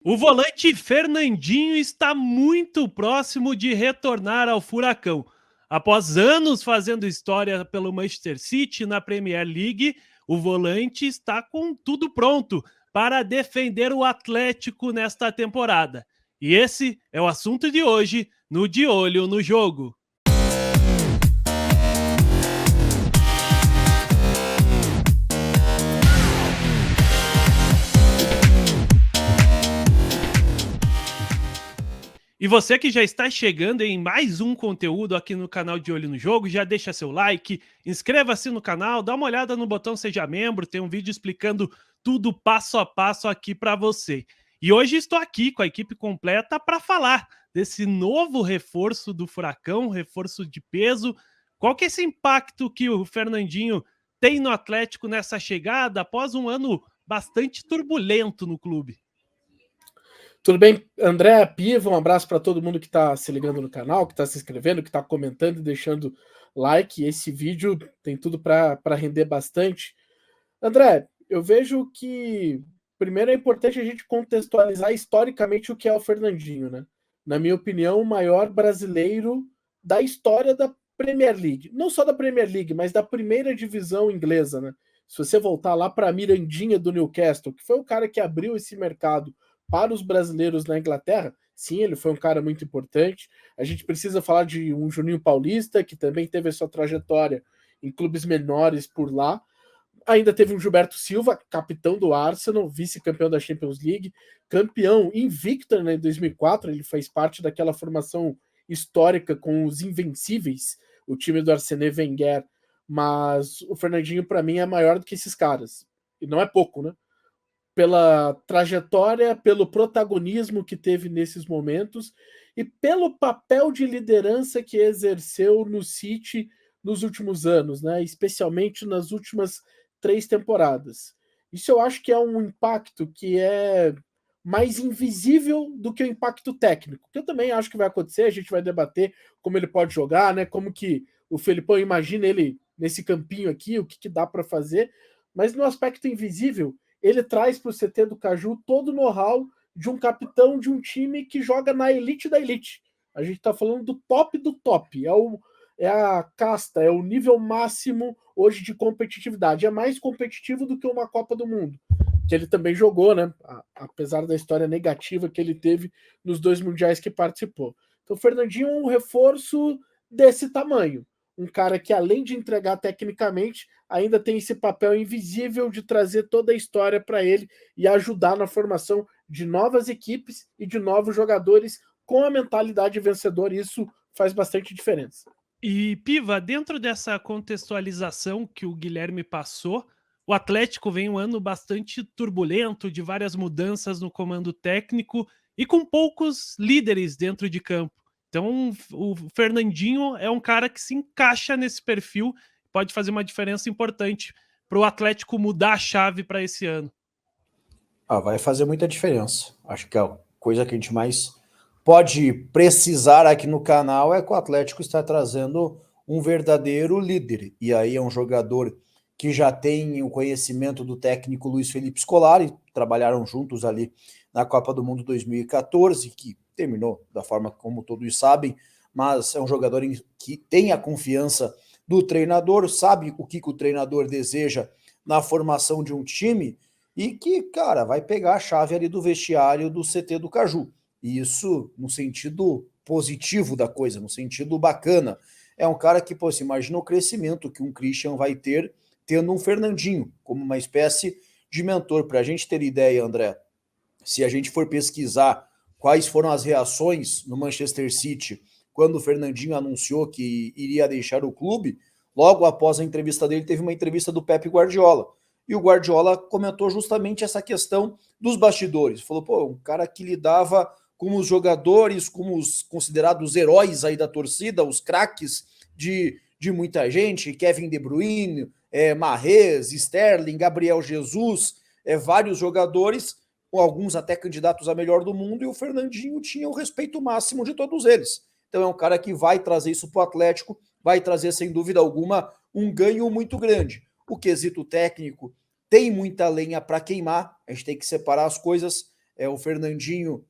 O volante Fernandinho está muito próximo de retornar ao Furacão. Após anos fazendo história pelo Manchester City na Premier League, o volante está com tudo pronto para defender o Atlético nesta temporada. E esse é o assunto de hoje no De Olho no Jogo. E você que já está chegando em mais um conteúdo aqui no canal De Olho no Jogo, já deixa seu like, inscreva-se no canal, dá uma olhada no botão Seja Membro, tem um vídeo explicando tudo passo a passo aqui para você. E hoje estou aqui com a equipe completa para falar desse novo reforço do Furacão, reforço de peso. Qual que é esse impacto que o Fernandinho tem no Atlético nessa chegada após um ano bastante turbulento no clube? Tudo bem, André, Piva, um abraço para todo mundo que está se ligando no canal, que está se inscrevendo, que está comentando e deixando like. Esse vídeo tem tudo para render bastante. André, eu vejo que primeiro é importante a gente contextualizar historicamente o que é o Fernandinho, né? Na minha opinião, o maior brasileiro da história da Premier League. Não só da Premier League, mas da primeira divisão inglesa, né? Se você voltar lá para a Mirandinha do Newcastle, que foi o cara que abriu esse mercado para os brasileiros na Inglaterra, sim, ele foi um cara muito importante. A gente precisa falar de um Juninho Paulista, que também teve a sua trajetória em clubes menores por lá. Ainda teve um Gilberto Silva, capitão do Arsenal, vice-campeão da Champions League, campeão invicto, né, em 2004. Ele faz parte daquela formação histórica com os Invencíveis, o time do Arsène Wenger. Mas o Fernandinho, para mim, é maior do que esses caras. E não é pouco, né? Pela trajetória, pelo protagonismo que teve nesses momentos e pelo papel de liderança que exerceu no City nos últimos anos, né? Especialmente nas últimas 3 temporadas. Isso eu acho que é um impacto que é mais invisível do que o impacto técnico, que eu também acho que vai acontecer, a gente vai debater como ele pode jogar, né? Como que o Felipão imagina ele nesse campinho aqui, o que dá para fazer, mas no aspecto invisível, ele traz para o CT do Caju todo o know-how de um capitão de um time que joga na elite da elite. A gente está falando do top do top. É a casta, é o nível máximo hoje de competitividade. É mais competitivo do que uma Copa do Mundo, que ele também jogou, né? Apesar da história negativa que ele teve nos 2 mundiais que participou. Então, o Fernandinho é um reforço desse tamanho. Um cara que, além de entregar tecnicamente, ainda tem esse papel invisível de trazer toda a história para ele e ajudar na formação de novas equipes e de novos jogadores com a mentalidade vencedora. Isso faz bastante diferença. E, Piva, dentro dessa contextualização que o Guilherme passou, o Atlético vem um ano bastante turbulento, de várias mudanças no comando técnico e com poucos líderes dentro de campo. Então, o Fernandinho é um cara que se encaixa nesse perfil, pode fazer uma diferença importante para o Atlético mudar a chave para esse ano. Vai fazer muita diferença. Acho que a coisa que a gente mais pode precisar aqui no canal é que o Atlético está trazendo um verdadeiro líder. E aí é um jogador que já tem o conhecimento do técnico Luiz Felipe Scolari, trabalharam juntos ali na Copa do Mundo 2014, que terminou da forma como todos sabem, mas é um jogador que tem a confiança do treinador, sabe o que o treinador deseja na formação de um time, e que, cara, vai pegar a chave ali do vestiário do CT do Caju. E isso no sentido positivo da coisa, no sentido bacana. É um cara que, pô, você imagina o crescimento que um Christian vai ter tendo um Fernandinho como uma espécie de mentor. Para a gente ter ideia, André, se a gente for pesquisar quais foram as reações no Manchester City quando o Fernandinho anunciou que iria deixar o clube, logo após a entrevista dele, teve uma entrevista do Pep Guardiola. E o Guardiola comentou justamente essa questão dos bastidores. Falou, pô, um cara que lidava com os jogadores, como os considerados heróis aí da torcida, os craques de muita gente, Kevin De Bruyne, Mahrez, Sterling, Gabriel Jesus, vários jogadores, alguns até candidatos a melhor do mundo, e o Fernandinho tinha o respeito máximo de todos eles. Então é um cara que vai trazer isso para o Atlético, vai trazer, sem dúvida alguma, um ganho muito grande. O quesito técnico tem muita lenha para queimar, a gente tem que separar as coisas. O Fernandinho,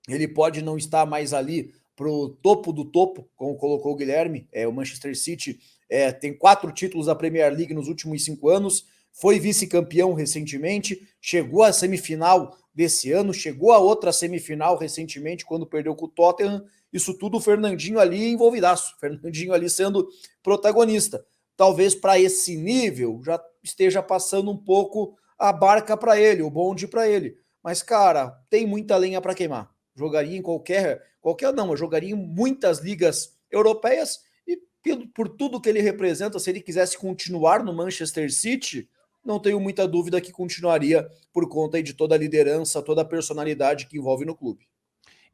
ele pode não estar mais ali para o topo do topo, como colocou o Guilherme. O Manchester City tem 4 títulos da Premier League nos últimos 5 anos, foi vice-campeão recentemente, chegou à semifinal desse ano, chegou a outra semifinal recentemente, quando perdeu com o Tottenham. Isso tudo o Fernandinho ali envolvidaço, Fernandinho ali sendo protagonista. Talvez para esse nível já esteja passando um pouco a barca para ele, o bonde para ele. Mas, cara, tem muita lenha para queimar. Jogaria em qualquer não, mas jogaria em muitas ligas europeias e por tudo que ele representa, se ele quisesse continuar no Manchester City, não tenho muita dúvida que continuaria por conta aí de toda a liderança, toda a personalidade que envolve no clube.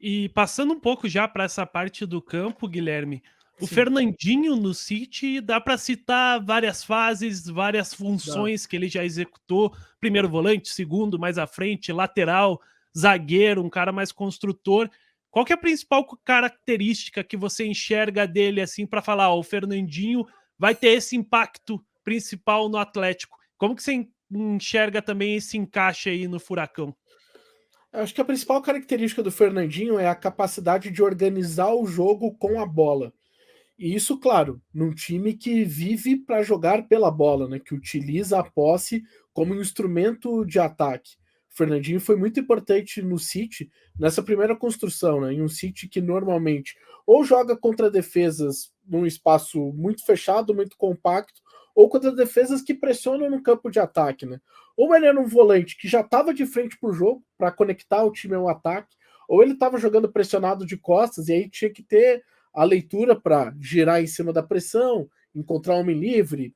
E passando um pouco já para essa parte do campo, Guilherme, o Sim. Fernandinho no City dá para citar várias fases, várias Dá. funções que ele já executou: primeiro volante, segundo, mais à frente, lateral, zagueiro, um cara mais construtor. Qual que é a principal característica que você enxerga dele assim para falar, ó, o Fernandinho vai ter esse impacto principal no Atlético? Como que você enxerga também esse encaixe aí no Furacão? Eu acho que a principal característica do Fernandinho é a capacidade de organizar o jogo com a bola. E isso, claro, num time que vive para jogar pela bola, né? Que utiliza a posse como um instrumento de ataque. O Fernandinho foi muito importante no City, nessa primeira construção, né? Em um City que normalmente ou joga contra defesas num espaço muito fechado, muito compacto, ou contra defesas que pressionam no campo de ataque, né? Ou ele era um volante que já estava de frente para o jogo, para conectar o time ao ataque, ou ele estava jogando pressionado de costas, e aí tinha que ter a leitura para girar em cima da pressão, encontrar homem livre,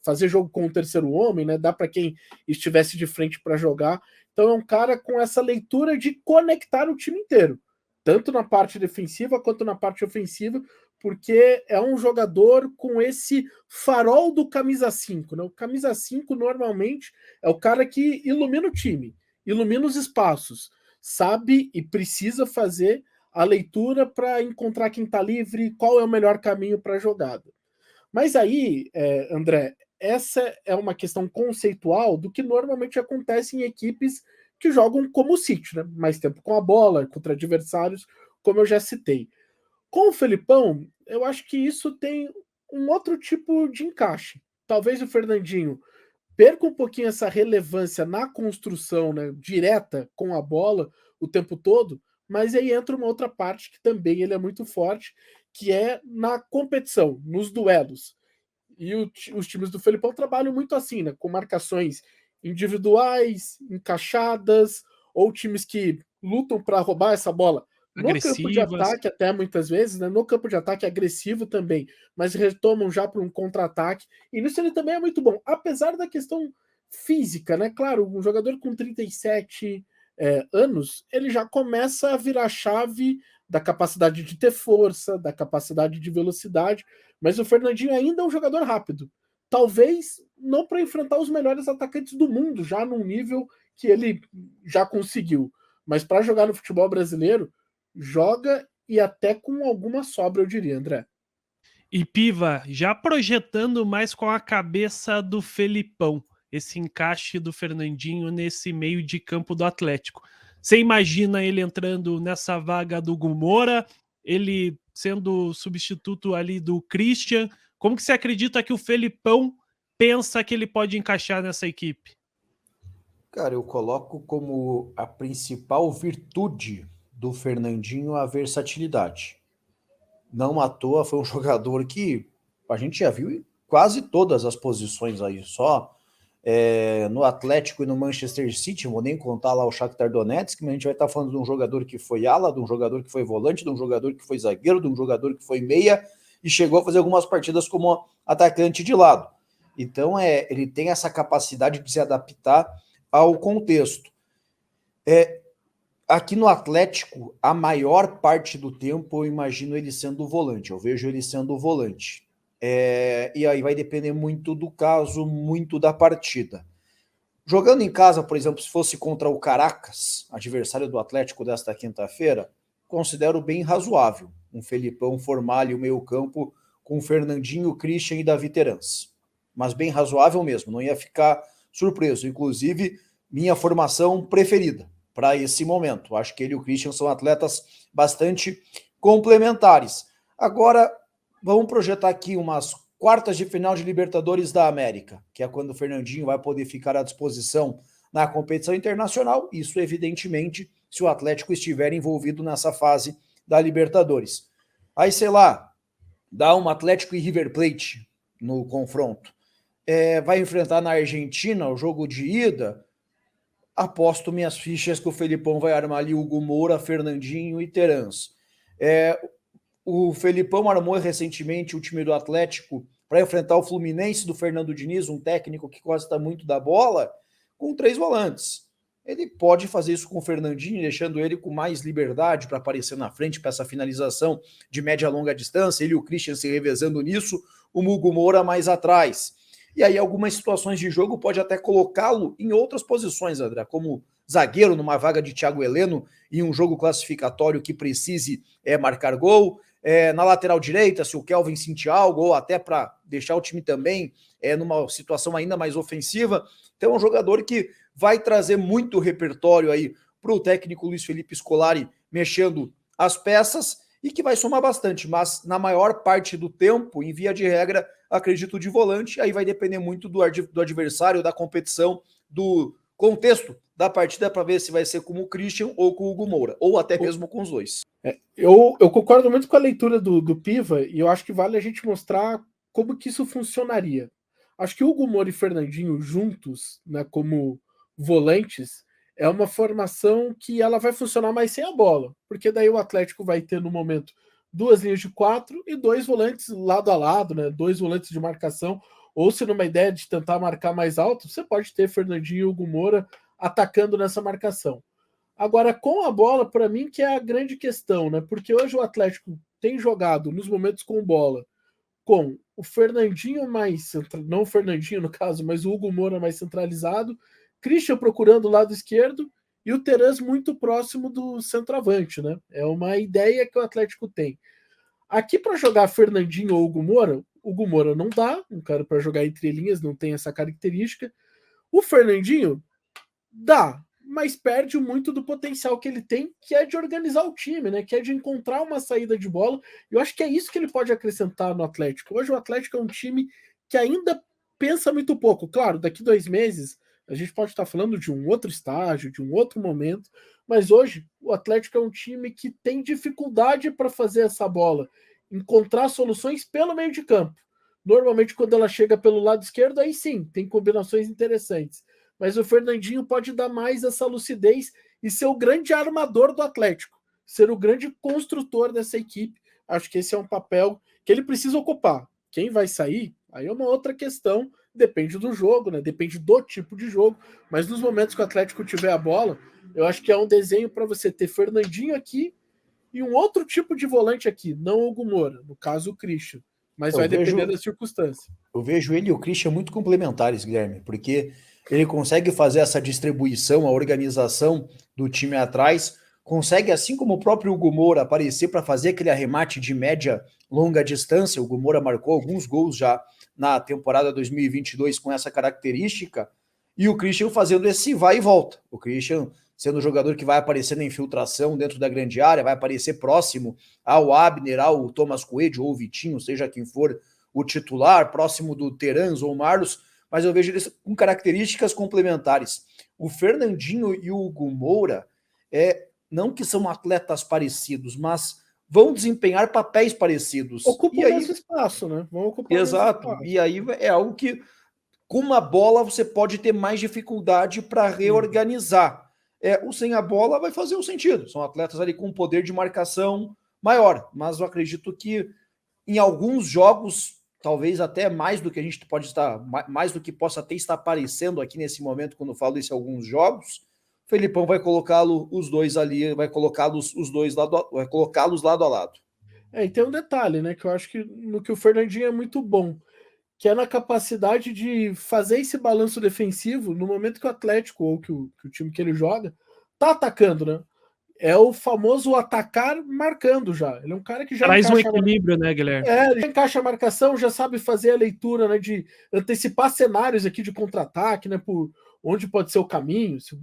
fazer jogo com o terceiro homem, né? Dá para quem estivesse de frente para jogar. Então é um cara com essa leitura de conectar o time inteiro, tanto na parte defensiva quanto na parte ofensiva, porque é um jogador com esse farol do camisa 5, né? O camisa 5 normalmente é o cara que ilumina o time, ilumina os espaços, sabe e precisa fazer a leitura para encontrar quem está livre, qual é o melhor caminho para a jogada. Mas aí, André, essa é uma questão conceitual do que normalmente acontece em equipes que jogam como o City, né? Mais tempo com a bola, contra adversários, como eu já citei. Com o Felipão, eu acho que isso tem um outro tipo de encaixe. Talvez o Fernandinho perca um pouquinho essa relevância na construção, né, direta com a bola o tempo todo, mas aí entra uma outra parte que também ele é muito forte, que é na competição, nos duelos. E os times do Felipão trabalham muito assim, né, com marcações individuais, encaixadas, ou times que lutam para roubar essa bola no campo de Agressivas. ataque, até muitas vezes, né? No campo de ataque agressivo também, mas retomam já para um contra-ataque. E nisso ele também é muito bom, apesar da questão física, né? Claro, um jogador com 37 anos, ele já começa a virar a chave da capacidade de ter força, da capacidade de velocidade, mas o Fernandinho ainda é um jogador rápido. Talvez não para enfrentar os melhores atacantes do mundo, já num nível que ele já conseguiu, mas para jogar no futebol brasileiro, joga e até com alguma sobra, eu diria, André. E Piva, já projetando mais com a cabeça do Felipão, esse encaixe do Fernandinho nesse meio de campo do Atlético. Você imagina ele entrando nessa vaga do Gumora, ele sendo substituto ali do Christian? Como que você acredita que o Felipão pensa que ele pode encaixar nessa equipe? Cara, eu coloco como a principal virtude do Fernandinho a versatilidade. Não à toa foi um jogador que a gente já viu em quase todas as posições aí, só no Atlético e no Manchester City, vou nem contar lá o Shakhtar Donetsk, mas a gente vai estar falando de um jogador que foi ala, de um jogador que foi volante, de um jogador que foi zagueiro, de um jogador que foi meia e chegou a fazer algumas partidas como atacante de lado. Então ele tem essa capacidade de se adaptar ao contexto. Aqui no Atlético, a maior parte do tempo eu imagino ele sendo volante, eu vejo ele sendo volante. E aí vai depender muito do caso, muito da partida. Jogando em casa, por exemplo, se fosse contra o Caracas, adversário do Atlético desta quinta-feira, considero bem razoável um Felipão formar ali o meio campo com Fernandinho, Christian e Davi Terans. Mas bem razoável mesmo, não ia ficar surpreso. Inclusive, minha formação preferida para esse momento. Acho que ele e o Christian são atletas bastante complementares. Agora, vamos projetar aqui umas quartas de final de Libertadores da América, que é quando o Fernandinho vai poder ficar à disposição na competição internacional, isso evidentemente se o Atlético estiver envolvido nessa fase da Libertadores. Aí, sei lá, dá um Atlético e River Plate no confronto. Vai enfrentar na Argentina o jogo de ida, aposto minhas fichas que o Felipão vai armar ali Hugo Moura, Fernandinho e Terans. O Felipão armou recentemente o time do Atlético para enfrentar o Fluminense do Fernando Diniz, um técnico que gosta muito da bola, com 3 volantes. Ele pode fazer isso com o Fernandinho, deixando ele com mais liberdade para aparecer na frente para essa finalização de média a longa distância, ele e o Christian se revezando nisso, o Hugo Moura mais atrás. E aí algumas situações de jogo pode até colocá-lo em outras posições, André, como zagueiro numa vaga de Thiago Heleno em um jogo classificatório que precise marcar gol, na lateral direita, se o Kelvin sentir algo, ou até para deixar o time também numa situação ainda mais ofensiva. Então é um jogador que vai trazer muito repertório aí para o técnico Luiz Felipe Scolari mexendo as peças e que vai somar bastante, mas na maior parte do tempo, em via de regra, acredito de volante, aí vai depender muito do adversário, da competição, do contexto da partida para ver se vai ser com o Christian ou com o Hugo Moura, ou até mesmo com os dois. Eu concordo muito com a leitura do Piva e eu acho que vale a gente mostrar como que isso funcionaria. Acho que Hugo Moura e Fernandinho juntos, né, como volantes, é uma formação que ela vai funcionar mais sem a bola, porque daí o Atlético vai ter no momento 2 linhas de 4 e 2 volantes lado a lado, né, 2 volantes de marcação, ou se numa ideia de tentar marcar mais alto, você pode ter Fernandinho e Hugo Moura atacando nessa marcação. Agora, com a bola, para mim, que é a grande questão, né? Porque hoje o Atlético tem jogado nos momentos com bola com o Fernandinho mais, não o Fernandinho no caso, mas o Hugo Moura mais centralizado, Christian procurando o lado esquerdo e o Terans muito próximo do centroavante, né? É uma ideia que o Atlético tem. Aqui para jogar Fernandinho ou Hugo Moura não dá, um cara para jogar entre linhas não tem essa característica. O Fernandinho dá, mas perde muito do potencial que ele tem, que é de organizar o time, né? Que é de encontrar uma saída de bola. Eu acho que é isso que ele pode acrescentar no Atlético. Hoje o Atlético é um time que ainda pensa muito pouco. Claro, daqui 2 meses a gente pode estar falando de um outro estágio, de um outro momento, mas hoje o Atlético é um time que tem dificuldade para fazer essa bola, encontrar soluções pelo meio de campo. Normalmente quando ela chega pelo lado esquerdo, aí sim, tem combinações interessantes. Mas o Fernandinho pode dar mais essa lucidez e ser o grande armador do Atlético, ser o grande construtor dessa equipe. Acho que esse é um papel que ele precisa ocupar. Quem vai sair, aí é uma outra questão, depende do jogo, né? Depende do tipo de jogo, mas nos momentos que o Atlético tiver a bola, eu acho que é um desenho para você ter Fernandinho aqui e um outro tipo de volante aqui, não o Hugo Moura, no caso o Christian, mas vai depender da circunstância. Eu vejo ele e o Christian muito complementares, Guilherme, porque ele consegue fazer essa distribuição, a organização do time atrás, consegue, assim como o próprio Hugo Moura, aparecer para fazer aquele arremate de média, longa distância. O Hugo Moura marcou alguns gols já na temporada 2022 com essa característica, e o Christian fazendo esse vai e volta. O Christian sendo o jogador que vai aparecer na infiltração dentro da grande área, vai aparecer próximo ao Abner, ao Thomas Coelho ou o Vitinho, seja quem for o titular, próximo do Terans ou Marlos, mas eu vejo eles com características complementares. O Fernandinho e o Hugo Moura, não que são atletas parecidos, mas vão desempenhar papéis parecidos. Ocupam o mesmo espaço, né? Vão ocupar exato, e aí é algo que, com uma bola, você pode ter mais dificuldade para reorganizar. O sem a bola vai fazer um sentido, são atletas ali com poder de marcação maior, mas eu acredito que em alguns jogos, talvez até mais do que a gente pode estar, mais do que possa até estar aparecendo aqui nesse momento, quando eu falo isso em alguns jogos, o Felipão vai colocá-los os dois ali, vai colocá-los os dois vai colocá-los lado a lado. E tem um detalhe, né, que eu acho que no que o Fernandinho é muito bom, que é na capacidade de fazer esse balanço defensivo no momento que o Atlético, ou que o time que ele joga, tá atacando, né? É o famoso atacar marcando já. Ele é um cara que já traz um equilíbrio, né, Guilherme? Ele já encaixa a marcação, já sabe fazer a leitura, né, de antecipar cenários aqui de contra-ataque, né, por onde pode ser o caminho. Se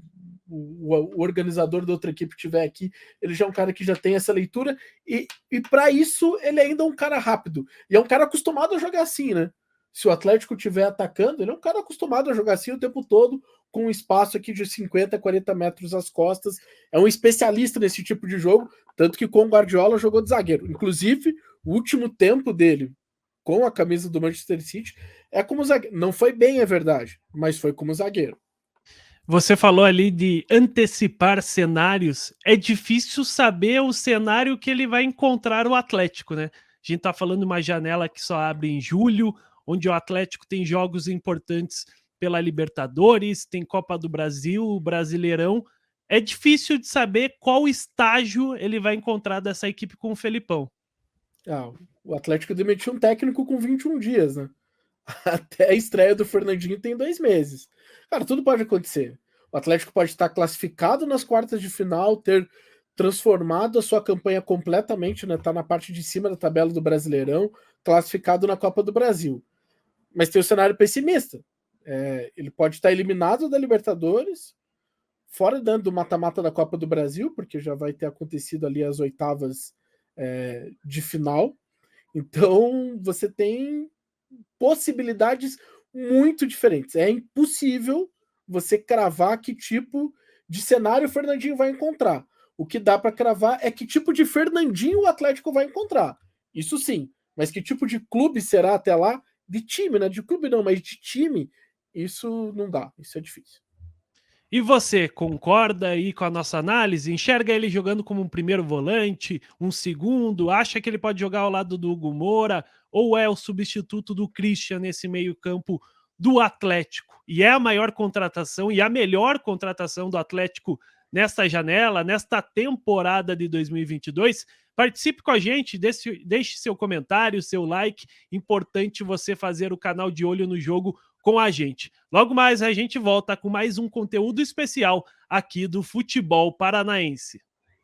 o organizador da outra equipe estiver aqui, ele já é um cara que já tem essa leitura, e para isso ele ainda é um cara rápido, e é um cara acostumado a jogar assim, né? Se o Atlético estiver atacando, ele é um cara acostumado a jogar assim o tempo todo, com um espaço aqui de 50, 40 metros às costas, é um especialista nesse tipo de jogo, tanto que com o Guardiola jogou de zagueiro. Inclusive, o último tempo dele com a camisa do Manchester City é como zagueiro. Não foi bem, é verdade, mas foi como zagueiro. Você falou ali de antecipar cenários. É difícil saber o cenário que ele vai encontrar o Atlético, né? A gente tá falando de uma janela que só abre em julho, onde o Atlético tem jogos importantes pela Libertadores, tem Copa do Brasil, Brasileirão. É difícil de saber qual estágio ele vai encontrar dessa equipe com o Felipão. O Atlético demitiu um técnico com 21 dias, né? Até a estreia do Fernandinho tem 2 meses. Cara, tudo pode acontecer. O Atlético pode estar classificado nas quartas de final, ter transformado a sua campanha completamente, né? Tá na parte de cima da tabela do Brasileirão, classificado na Copa do Brasil. Mas tem o cenário pessimista. Ele pode estar eliminado da Libertadores, fora do mata-mata da Copa do Brasil, porque já vai ter acontecido ali as oitavas de final. Então, você tem possibilidades muito diferentes. É impossível você cravar que tipo de cenário o Fernandinho vai encontrar. O que dá para cravar é que tipo de Fernandinho o Atlético vai encontrar. Isso sim. Mas que tipo de clube será até lá? De time, né? De clube não, mas de time, isso não dá. Isso é difícil. E você concorda aí com a nossa análise? Enxerga ele jogando como um primeiro volante, um segundo? Acha que ele pode jogar ao lado do Hugo Moura? Ou é o substituto do Christian nesse meio-campo do Atlético? E é a maior contratação e a melhor contratação do Atlético nesta janela, nesta temporada de 2022? Participe com a gente, deixe seu comentário, seu like. Importante você fazer o canal de Olho no Jogo com a gente. Logo mais a gente volta com mais um conteúdo especial aqui do Futebol Paranaense.